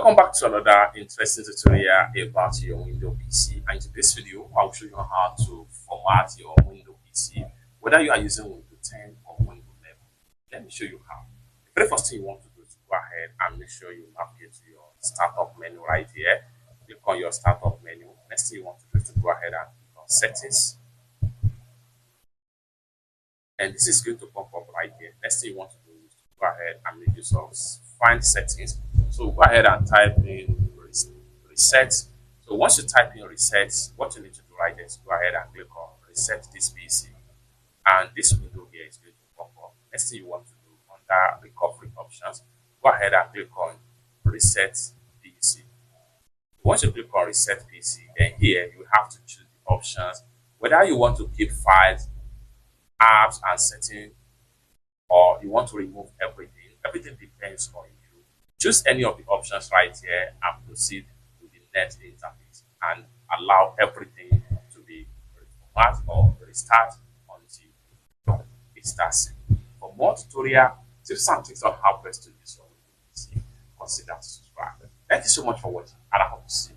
Welcome back to another interesting tutorial about your Windows PC. And in today's video, I'll show you how to format your Windows PC, whether you are using Windows 10 or Windows 11. Let me show you how. The very first thing you want to do is to go ahead and make sure you navigate to your startup menu right here. Click on your startup menu. Next thing you want to do is to go ahead and click on settings. And this is going to pop up right here. Next thing you want to do is to go ahead and make use of find settings. So go ahead and type in reset. So once you type in reset, what you need to do right there is go ahead and click on reset this PC. And this window here is going to pop up. Next thing you want to do under recovery options, go ahead and click on reset PC. Once you click on reset PC, then here you have to choose the options whether you want to keep files, apps and settings, or you want to remove everything. Everything depends on you. Choose any of the options right here and proceed with the net interface and allow everything to be reformat or restart until it starts. For more tutorial tips and tricks on how best to use your Windows PC, consider to subscribe. Thank you so much for watching, and I hope to see you.